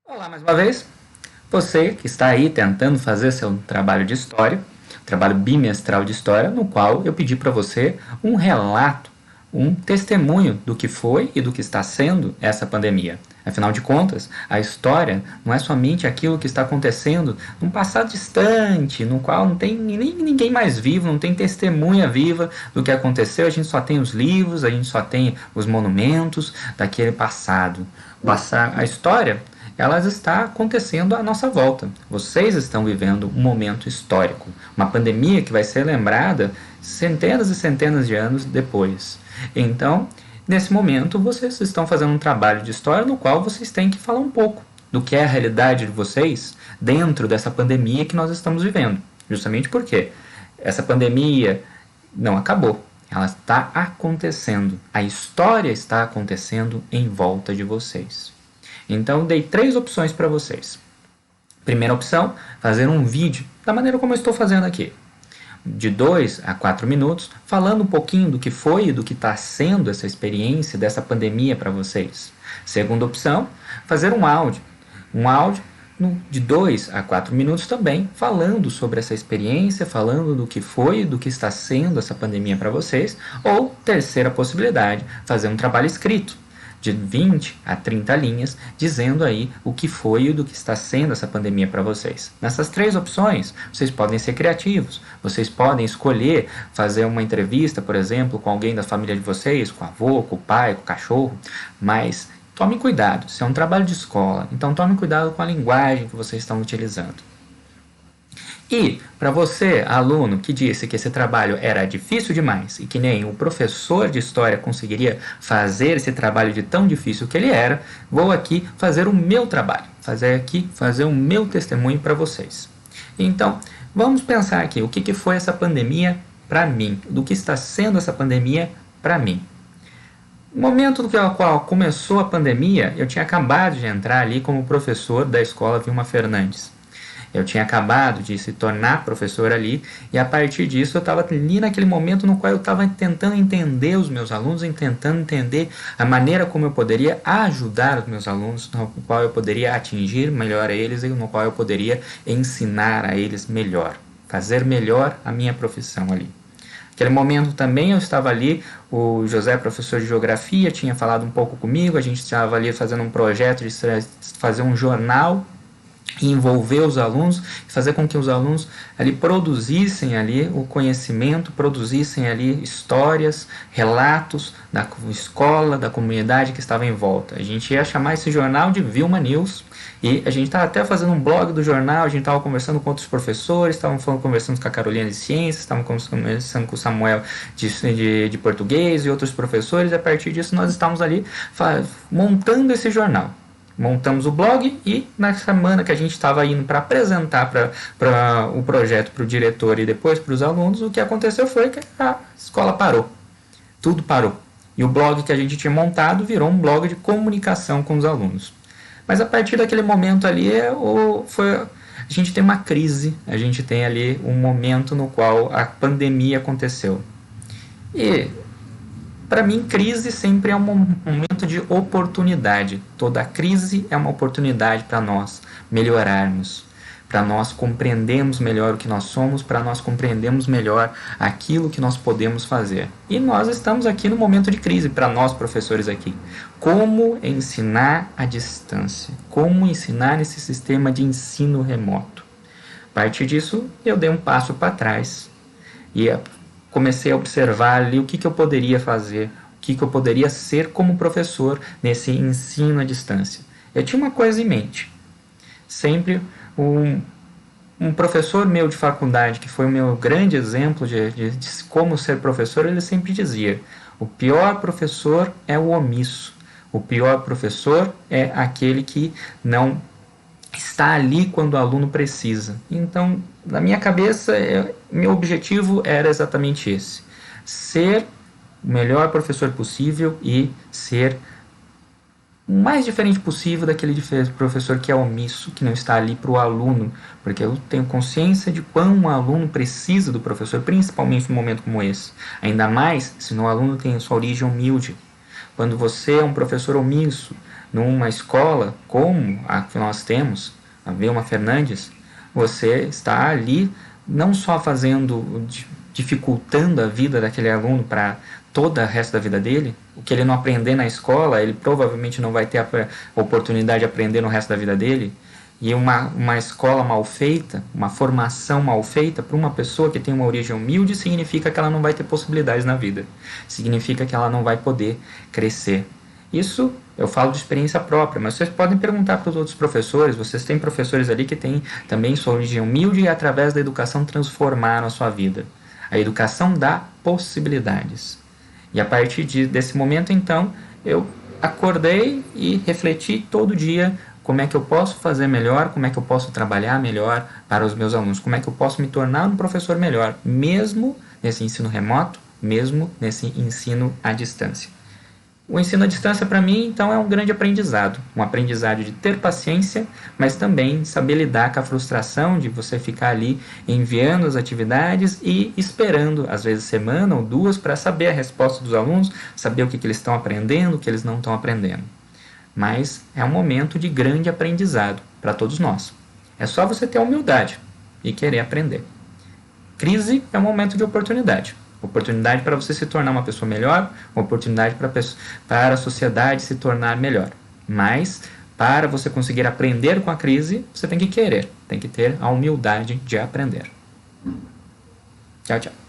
Olá mais uma vez, você que está aí tentando fazer seu trabalho de história, trabalho bimestral de história, no qual eu pedi para você um relato, um testemunho do que foi e do que está sendo essa pandemia. Afinal de contas, a história não é somente aquilo que está acontecendo num passado distante, no qual não tem nem ninguém mais vivo, não tem testemunha viva do que aconteceu, a gente só tem os livros, a gente só tem os monumentos daquele passado. A história ela está acontecendo à nossa volta. Vocês estão vivendo um momento histórico, uma pandemia que vai ser lembrada centenas e centenas de anos depois. Então, nesse momento, vocês estão fazendo um trabalho de história no qual vocês têm que falar um pouco do que é a realidade de vocês dentro dessa pandemia que nós estamos vivendo. Justamente porque essa pandemia não acabou. Ela está acontecendo. A história está acontecendo em volta de vocês. Então, dei 3 opções para vocês. Primeira opção, fazer um vídeo, da maneira como eu estou fazendo aqui, de 2 a 4 minutos, falando um pouquinho do que foi e do que está sendo essa experiência dessa pandemia para vocês. Segunda opção, fazer um áudio de 2 a 4 minutos também, falando sobre essa experiência, falando do que foi e do que está sendo essa pandemia para vocês. Ou, terceira possibilidade, fazer um trabalho escrito, de 20 a 30 linhas, dizendo aí o que foi e do que está sendo essa pandemia para vocês. Nessas 3 opções, vocês podem ser criativos, vocês podem escolher fazer uma entrevista, por exemplo, com alguém da família de vocês, com o avô, com o pai, com o cachorro, mas tome cuidado, isso é um trabalho de escola, então tome cuidado com a linguagem que vocês estão utilizando. E, para você, aluno, que disse que esse trabalho era difícil demais e que nem o professor de história conseguiria fazer esse trabalho de tão difícil que ele era, vou aqui fazer o meu trabalho, fazer o meu testemunho para vocês. Então, vamos pensar aqui, o que foi essa pandemia para mim? Do que está sendo essa pandemia para mim? No momento no qual começou a pandemia, eu tinha acabado de entrar ali como professor da escola Vilma Fernandes. Eu tinha acabado de se tornar professor ali e a partir disso eu estava ali naquele momento no qual eu estava tentando entender os meus alunos, tentando entender a maneira como eu poderia ajudar os meus alunos, no qual eu poderia atingir melhor a eles e no qual eu poderia ensinar a eles melhor, fazer melhor a minha profissão ali. Naquele momento também eu estava ali, o José, professor de geografia, tinha falado um pouco comigo, a gente estava ali fazendo um projeto de fazer um jornal e envolver os alunos, fazer com que os alunos ali produzissem ali o conhecimento, produzissem ali histórias, relatos da escola, da comunidade que estava em volta. A gente ia chamar esse jornal de Vilma News e a gente estava até fazendo um blog do jornal, a gente estava conversando com outros professores, estávamos conversando com a Carolina de Ciências, estávamos conversando com o Samuel de Português e outros professores, e a partir disso nós estávamos ali montando esse jornal. Montamos o blog e na semana que a gente estava indo para apresentar para o projeto para o diretor e depois para os alunos, o que aconteceu foi que a escola parou. Tudo parou. E o blog que a gente tinha montado virou um blog de comunicação com os alunos. Mas a partir daquele momento ali, a gente tem uma crise, a gente tem ali um momento no qual a pandemia aconteceu. E para mim, crise sempre é um momento de oportunidade. Toda crise é uma oportunidade para nós melhorarmos, para nós compreendermos melhor o que nós somos, para nós compreendermos melhor aquilo que nós podemos fazer. E nós estamos aqui no momento de crise, para nós professores aqui. Como ensinar à distância? Como ensinar nesse sistema de ensino remoto? A partir disso, eu dei um passo para trás e comecei a observar ali o que eu poderia fazer, o que eu poderia ser como professor nesse ensino à distância. Eu tinha uma coisa em mente. Sempre um professor meu de faculdade, que foi o meu grande exemplo de como ser professor, ele sempre dizia: o pior professor é o omisso. O pior professor é aquele que não está ali quando o aluno precisa. Então, na minha cabeça, meu objetivo era exatamente esse: ser o melhor professor possível e ser o mais diferente possível daquele professor que é omisso, que não está ali para o aluno, porque eu tenho consciência de quão um aluno precisa do professor, principalmente num momento como esse. Ainda mais se o aluno tem sua origem humilde. Quando você é um professor omisso numa escola como a que nós temos, a Vilma Fernandes, você está ali não só dificultando a vida daquele aluno para todo o resto da vida dele, o que ele não aprender na escola, ele provavelmente não vai ter a oportunidade de aprender no resto da vida dele. E uma escola mal feita, uma formação mal feita para uma pessoa que tem uma origem humilde significa que ela não vai ter possibilidades na vida. Significa que ela não vai poder crescer. Isso eu falo de experiência própria, mas vocês podem perguntar para os outros professores. Vocês têm professores ali que têm também sua origem humilde e através da educação transformaram a sua vida. A educação dá possibilidades. E a partir desse momento, então, eu acordei e refleti todo dia como é que eu posso fazer melhor, como é que eu posso trabalhar melhor para os meus alunos, como é que eu posso me tornar um professor melhor, mesmo nesse ensino remoto, mesmo nesse ensino à distância. O ensino à distância, para mim, então, é um grande aprendizado. Um aprendizado de ter paciência, mas também saber lidar com a frustração de você ficar ali enviando as atividades e esperando, às vezes, semana ou duas, para saber a resposta dos alunos, saber o que eles estão aprendendo, o que eles não estão aprendendo. Mas é um momento de grande aprendizado para todos nós. É só você ter a humildade e querer aprender. Crise é um momento de oportunidade. Oportunidade para você se tornar uma pessoa melhor, uma oportunidade para a sociedade se tornar melhor. Mas, para você conseguir aprender com a crise, você tem que querer, tem que ter a humildade de aprender. Tchau, tchau.